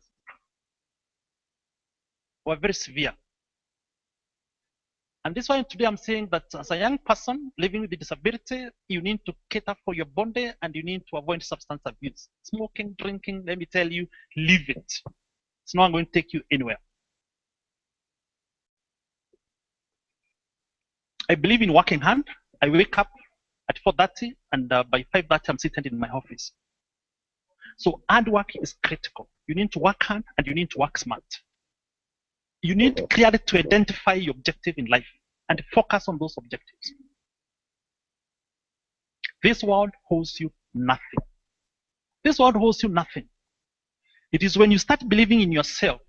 were very severe. And this is why today I'm saying that as a young person living with a disability, you need to cater for your body and you need to avoid substance abuse. Smoking, drinking, let me tell you, leave it. It's not going to take you anywhere. I believe in working hard. I wake up at 4:30 and by 5:30 I'm sitting in my office. So hard work is critical. You need to work hard and you need to work smart. You need clearly to identify your objective in life and focus on those objectives. This world holds you nothing. This world holds you nothing. It is when you start believing in yourself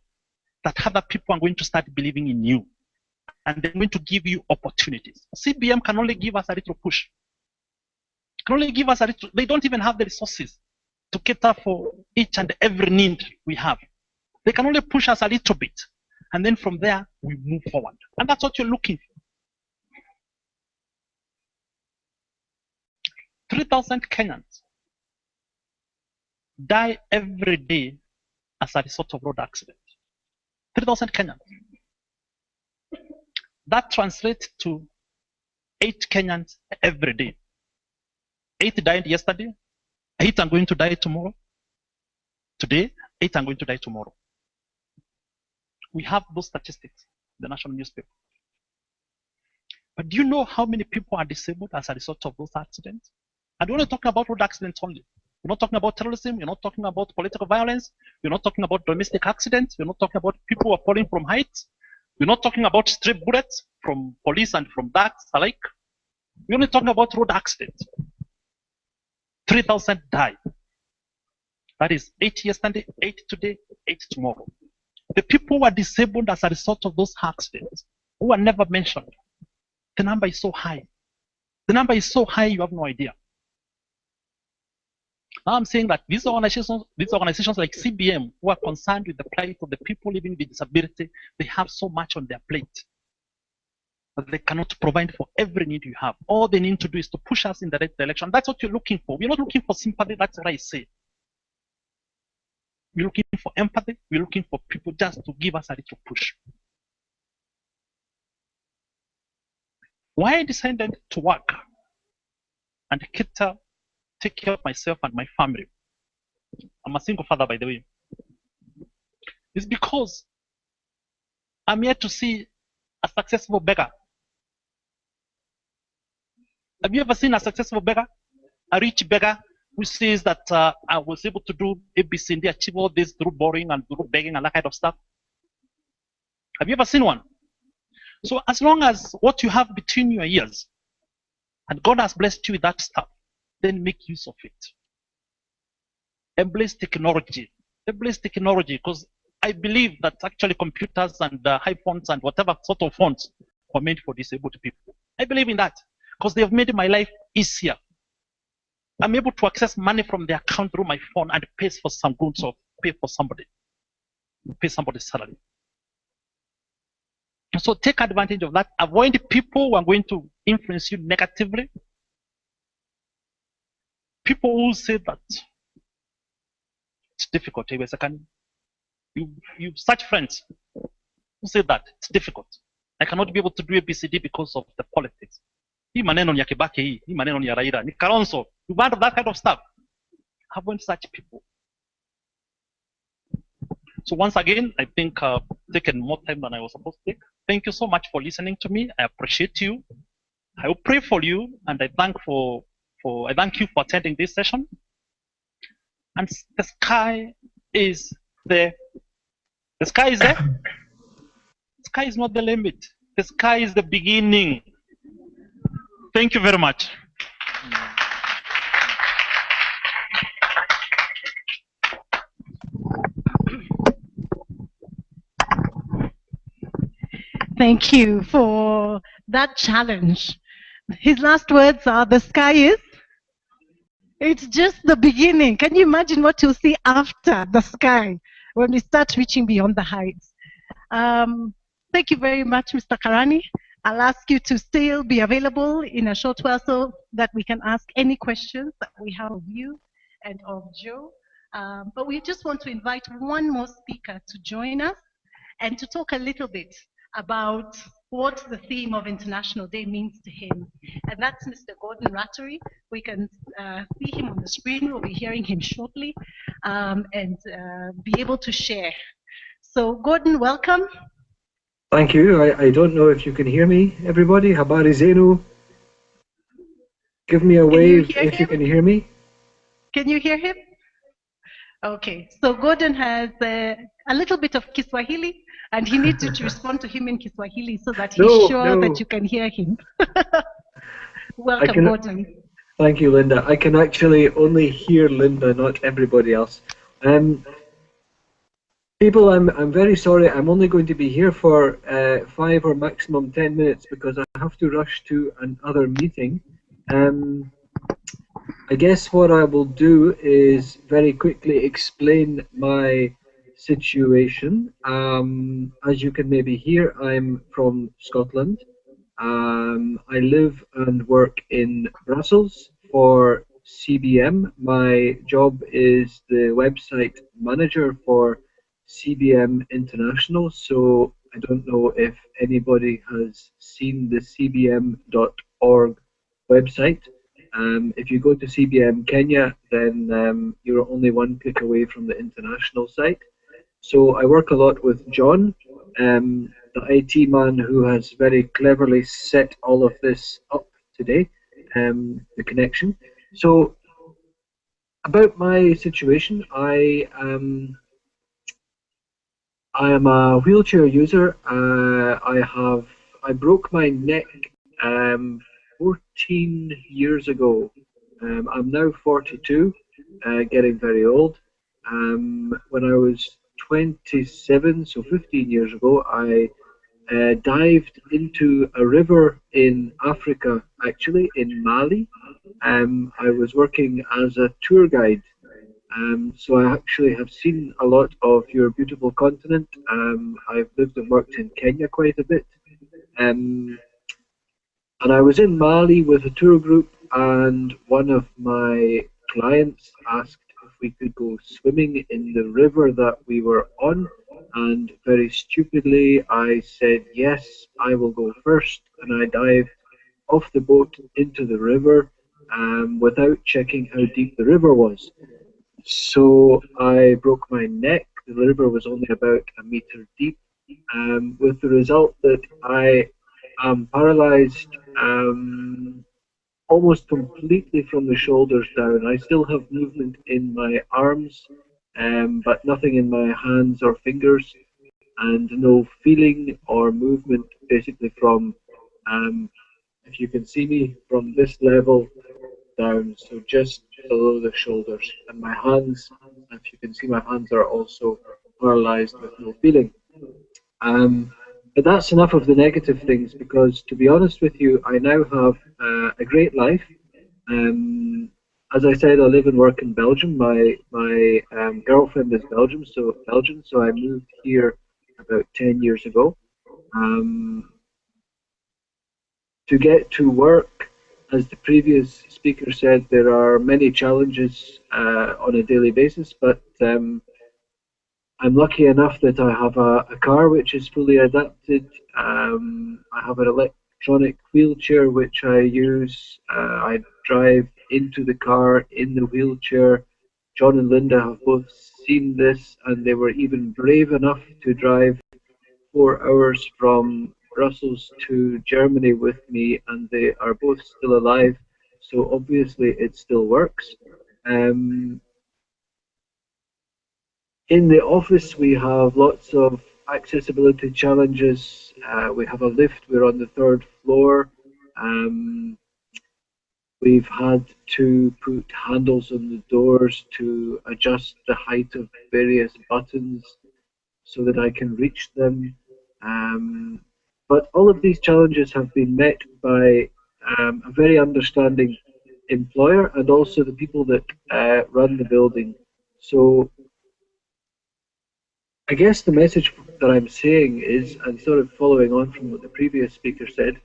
that other people are going to start believing in you. And they're going to give you opportunities. CBM can only give us a little push. Can only give us a little. They don't even have the resources to cater for each and every need we have. They can only push us a little bit. And then from there, we move forward. And that's what you're looking for. 3,000 Kenyans die every day as a result of road accident. 3,000 Kenyans. That translates to 8 Kenyans every day. 8 died yesterday. 8 are going to die tomorrow. Today, 8 are going to die tomorrow. We have those statistics, the national newspaper. But do you know how many people are disabled as a result of those accidents? And we're not talking about road accidents only. We're not talking about terrorism. We're not talking about political violence. We're not talking about domestic accidents. We're not talking about people who are falling from heights. We're not talking about stray bullets from police and from that alike. We're only talking about road accidents. 3,000 died. That is 8 yesterday, 8 today, 8 tomorrow. The people who are disabled as a result of those accidents, who are never mentioned, the number is so high. The number is so high, you have no idea. Now I'm saying that these organizations like CBM, who are concerned with the plight of the people living with disability, they have so much on their plate that they cannot provide for every need you have. All they need to do is to push us in the right direction. That's what you're looking for. We're not looking for sympathy, that's what I say. We're looking for empathy. We're looking for people just to give us a little push. Why I decided to work and take care of myself and my family. I'm a single father, by the way. It's because I'm here to see a successful beggar. Have you ever seen a successful beggar? A rich beggar who says that I was able to do ABC and achieve all this through borrowing and through begging and that kind of stuff? Have you ever seen one? So as long as what you have between your ears, and God has blessed you with that stuff, then make use of it. Embrace technology. Embrace technology, because I believe that actually computers and iPhones and whatever sort of phones were made for disabled people. I believe in that, because they have made my life easier. I'm able to access money from the account through my phone and pay for some goods or pay for somebody, pay somebody's salary. So take advantage of that. Avoid people who are going to influence you negatively. People who say that it's difficult. You such friends who say that it's difficult. I cannot be able to do ABCD because of the politics. Hii maneno ni ya Kibaki hii maneno ni ya Raila, ni Kalonzo. You want that kind of stuff. Avoid such people. So once again, I think I've taken more time than I was supposed to take. Thank you so much for listening to me. I appreciate you. I will pray for you, and I thank you for attending this session. And the sky is there. The sky is there. The sky is not the limit. The sky is the beginning. Thank you very much. Thank you for that challenge. His last words are, the sky is, it's just the beginning. Can you imagine what you'll see after the sky when we start reaching beyond the heights? Thank you very much, Mr. Karani. I'll ask you to still be available in a short while so that we can ask any questions that we have of you and of Joe. But we just want to invite one more speaker to join us and to talk a little bit about what the theme of International Day means to him. And that's Mr. Gordon Ritory. We can see him on the screen. We'll be hearing him shortly and be able to share. So Gordon, welcome. Thank you. I don't know if you can hear me, everybody. Habari zenu. Give me a wave if you can hear me. Can you hear him? Okay. So Gordon has a little bit of Kiswahili, and he needs you to respond to him in Kiswahili so that he's sure that you can hear him. Welcome, Gordon. Thank you, Linda. I can actually only hear Linda, not everybody else. People, I'm very sorry. I'm only going to be here for 5 or maximum 10 minutes because I have to rush to another meeting. I guess what I will do is very quickly explain my situation. As you can maybe hear, I'm from Scotland. I live and work in Brussels for CBM. My job is the website manager for CBM International, so I don't know if anybody has seen the cbm.org website. If you go to CBM Kenya, then you're only one click away from the international site. So I work a lot with John, the IT man who has very cleverly set all of this up today, the connection. So about my situation, I am a wheelchair user. I broke my neck 14 years ago. I'm now 42, getting very old. When I was 27, so 15 years ago, I dived into a river in Africa, actually in Mali. I was working as a tour guide. So I actually have seen a lot of your beautiful continent. I've lived and worked in Kenya quite a bit. And I was in Mali with a tour group, and one of my clients asked if we could go swimming in the river that we were on. And very stupidly, I said, yes, I will go first. And I dived off the boat into the river without checking how deep the river was. So I broke my neck. The river was only about a meter deep, with the result that I am paralyzed almost completely from the shoulders down. I still have movement in my arms, but nothing in my hands or fingers, and no feeling or movement basically from, if you can see me, from this level down, so just below the shoulders. And my hands, if you can see, my hands are also paralyzed with no feeling. But that's enough of the negative things, because to be honest with you, I now have a great life. As I said, I live and work in Belgium. My girlfriend is Belgian, so I moved here about 10 years ago. To get to work, as the previous speaker said, there are many challenges on a daily basis, but I'm lucky enough that I have a car which is fully adapted. I have an electronic wheelchair which I use. I drive into the car in the wheelchair. John and Linda have both seen this, and they were even brave enough to drive 4 hours from Brussels to Germany with me, and they are both still alive, so obviously it still works. In the office we have lots of accessibility challenges. We have a lift, we're on the 3rd floor. We've had to put handles on the doors to adjust the height of various buttons so that I can reach them. But all of these challenges have been met by a very understanding employer, and also the people that run the building. So I guess the message that I'm saying is, and sort of following on from what the previous speaker said,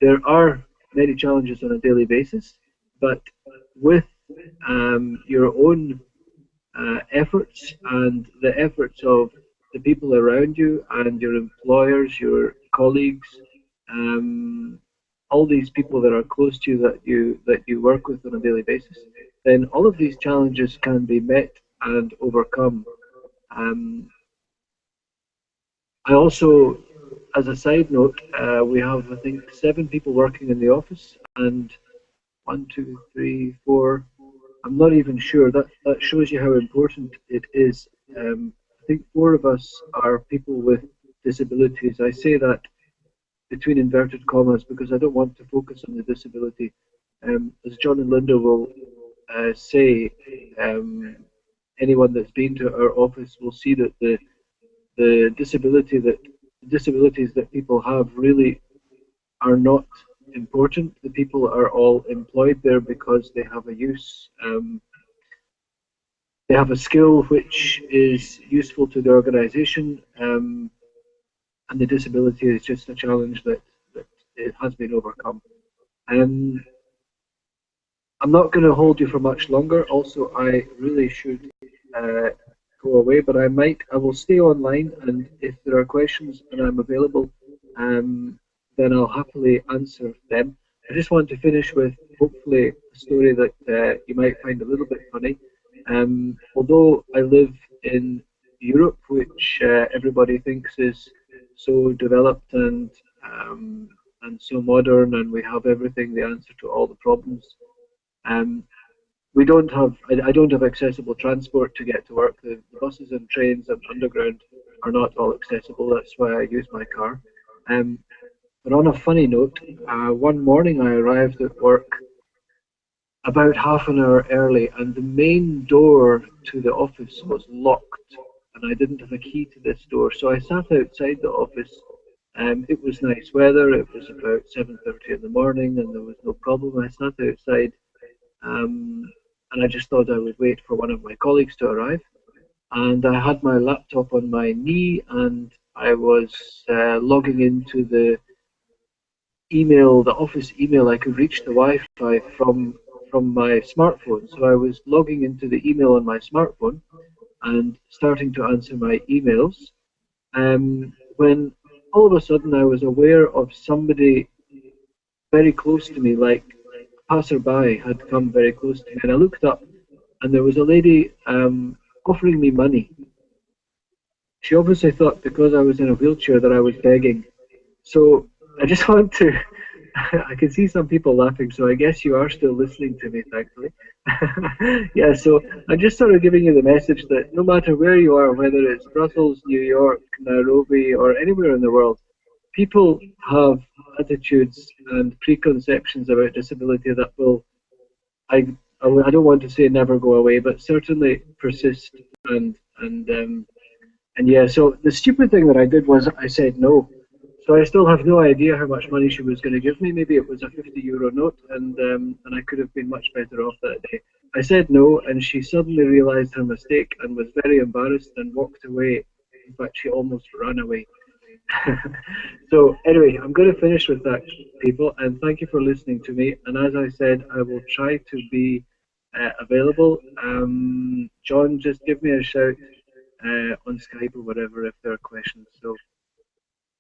there are many challenges on a daily basis, but with your own efforts and the efforts of the people around you and your employers, your colleagues, all these people that are close to you that you work with on a daily basis, then all of these challenges can be met and overcome. I also, as a side note, we have, I think, 7 people working in the office, and 1, 2, 3, 4. I'm not even sure. That shows you how important it is. I think 4 of us are people with disabilities. I say that between inverted commas because I don't want to focus on the disability. As John and Linda will say, anyone that's been to our office will see that the disabilities that people have really are not important. The people are all employed there because they have a use. They have a skill which is useful to the organisation, and the disability is just a challenge that it has been overcome. I'm not going to hold you for much longer. Also, I really should go away, but I will stay online, and if there are questions and I'm available, then I'll happily answer them. I just want to finish with hopefully a story that you might find a little bit funny. Although I live in Europe, which everybody thinks is so developed and so modern, and we have everything, the answer to all the problems. Um, we don't have, I don't have accessible transport to get to work. The buses and trains and underground are not all accessible. That's why I use my car. Um, but on a funny note, one morning I arrived at work about half an hour early, and the main door to the office was locked, and I didn't have a key to this door. So I sat outside the office. It was nice weather. It was about 7:30 in the morning, and there was no problem. I sat outside, and I just thought I would wait for one of my colleagues to arrive. And I had my laptop on my knee, and I was logging into the email, the office email. I could reach the Wi-Fi from my smartphone, so I was logging into the email on my smartphone and starting to answer my emails. When all of a sudden I was aware of somebody very close to me, like a passerby had come very close to me, and I looked up, and there was a lady offering me money. She obviously thought because I was in a wheelchair that I was begging. So I just want to, I can see some people laughing, so I guess you are still listening to me, thankfully. Yeah, so I'm just sort of giving you the message that no matter where you are, whether it's Brussels, New York, Nairobi, or anywhere in the world, people have attitudes and preconceptions about disability that will, I don't want to say never go away, but certainly persist. And yeah, so the stupid thing that I did was I said no. So I still have no idea how much money she was going to give me. Maybe it was a 50 euro note, and I could have been much better off that day. I said no, and she suddenly realized her mistake and was very embarrassed and walked away. In fact, she almost ran away. So anyway, I'm going to finish with that, people, and thank you for listening to me. And as I said, I will try to be available. John, just give me a shout on Skype or whatever if there are questions. So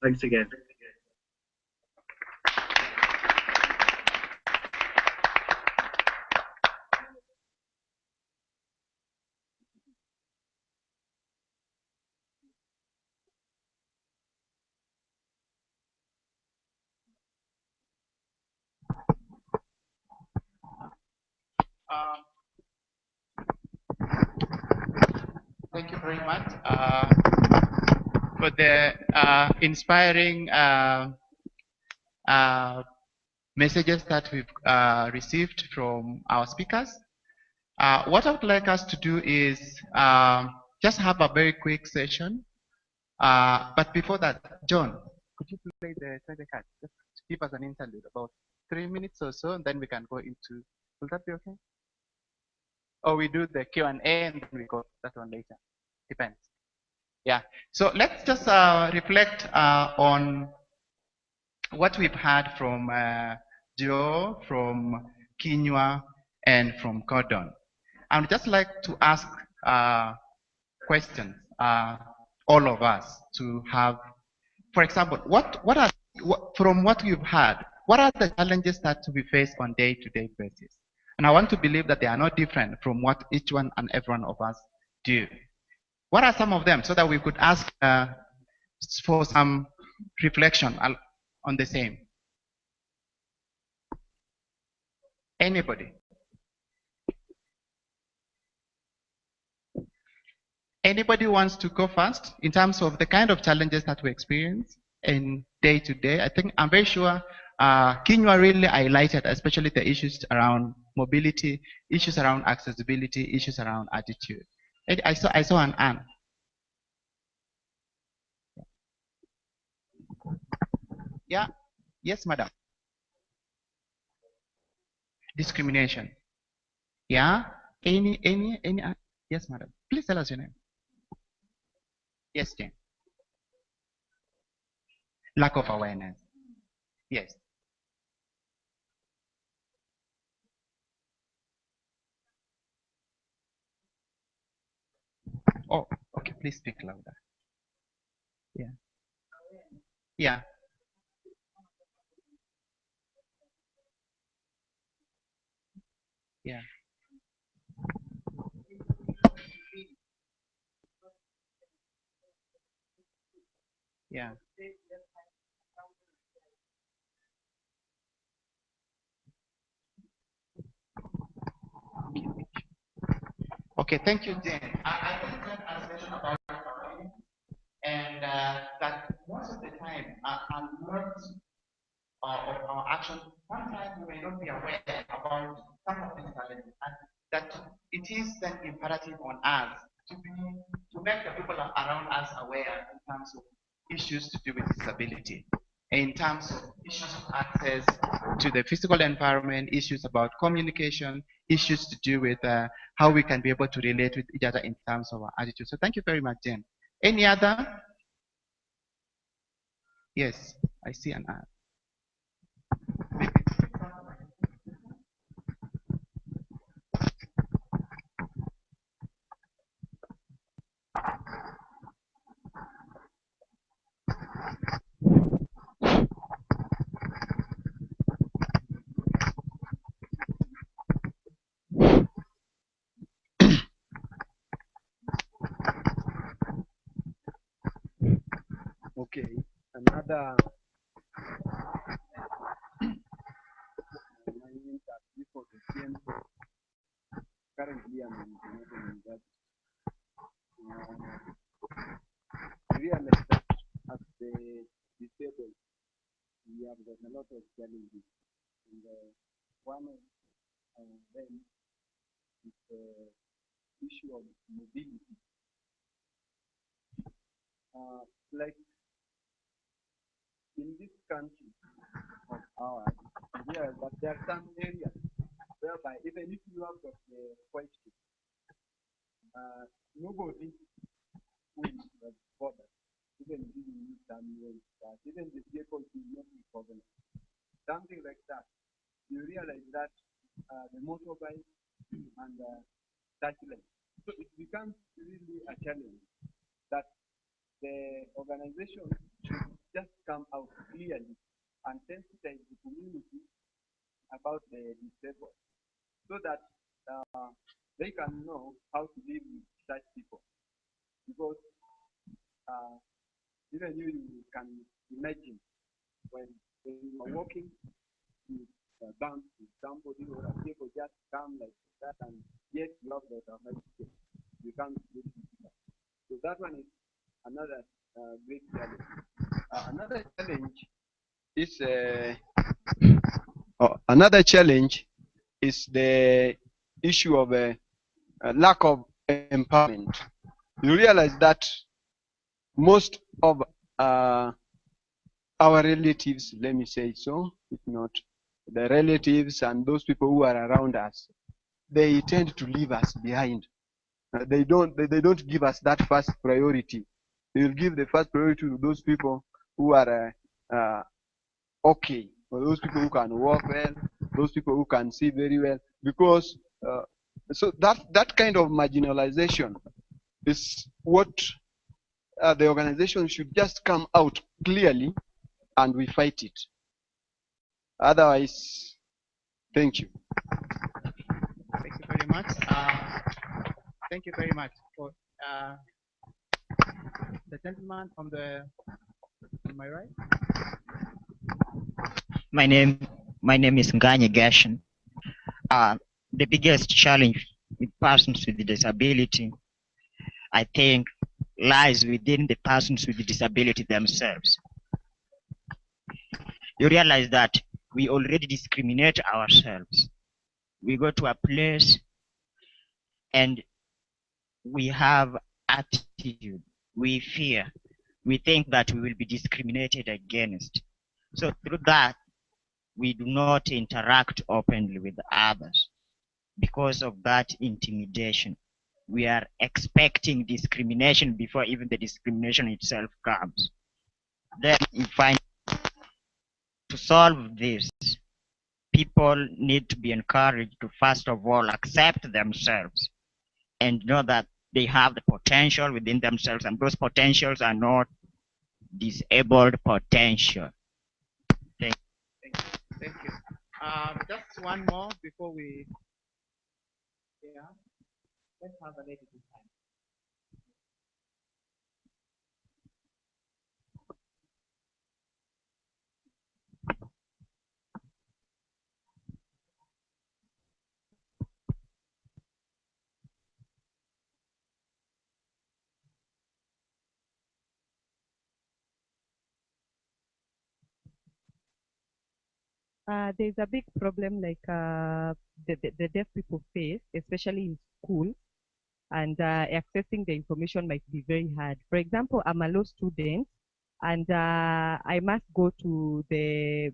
thanks again. Thank you very much for the inspiring messages that we've received from our speakers. What I would like us to do is just have a very quick session. But before that, John, could you play the card? Just give us an interlude, about 3 minutes or so, and then we can go into. Will that be okay? Or we do the Q&A and then we go that one later. Depends. Yeah. So let's just reflect on what we've heard from Joe, from Kinyua, and from Gordon. I would just like to ask questions, all of us, to have, for example, from what you've heard, what are the challenges that we face on day-to-day basis? And I want to believe that they are not different from what each one and every one of us do. What are some of them, so that we could ask for some reflection on the same? Anybody? Anybody wants to go first in terms of the kind of challenges that we experience in day to day? I think I'm very sure Kinyua really highlighted, especially the issues around mobility, issues around accessibility, issues around attitude. I saw an Anne. Yeah. Yes, madam. Discrimination. Yeah. Any. Yes, madam. Please tell us your name. Yes, Jane. Lack of awareness. Yes. Oh, okay. Please speak louder. Yeah. Yeah. Yeah. Yeah. Okay, thank you, Jen. I think Jen has mentioned about it, and that most of the time, a lot of our actions, sometimes we may not be aware about some of these challenges, and that it is then imperative on us to make the people around us aware in terms of issues to do with disability, in terms of issues of access to the physical environment, issues about communication, issues to do with how we can be able to relate with each other in terms of our attitude. So thank you very much, Jen. Any other? Yes, I see an ad. Okay, another my name is before the same. Currently, I'm in United University. I realize that as the disabled, we have got a lot of challenges, and one of them is the issue of mobility. Like in this country of ours, yeah, but there are some areas whereby even if you have got the question, nobody will bother, even giving you some ways that even the vehicle will not be covered. Something like that. You realize that the motorbike and cycling. So it becomes really a challenge that the organization should just come out clearly and sensitize the community about the disabled so that they can know how to live with such people. Because even you can imagine when you are walking, you bump with somebody or a people just come like that, and yet you have the mistake. You can't do it. So that one is another great challenge. Another challenge is the issue of lack of empowerment. You realize that most of our relatives, let me say so, if not the relatives and those people who are around us, they tend to leave us behind. They don't give us that first priority. They will give the first priority to those people who are okay, or those people who can walk well, those people who can see very well, because so that kind of marginalization is what the organization should just come out clearly, and we fight it. Otherwise, thank you. Thank you very much. Thank you very much for the gentleman on my right. My name is Nganye Gashin. The biggest challenge with persons with disability, I think, lies within the persons with disability themselves. You realize that we already discriminate ourselves. We go to a place and we have attitude, we fear, we think that we will be discriminated against. So through that, we do not interact openly with others because of that intimidation. We are expecting discrimination before even the discrimination itself comes. Then you find to solve this, people need to be encouraged to first of all accept themselves and know that They have the potential within themselves, and those potentials are not disabled potential. Thank you. Just one more before we. Yeah. Let's have a lady this time. There's a big problem like the deaf people face, especially in school, and accessing the information might be very hard. For example, I'm a law student, and I must go to the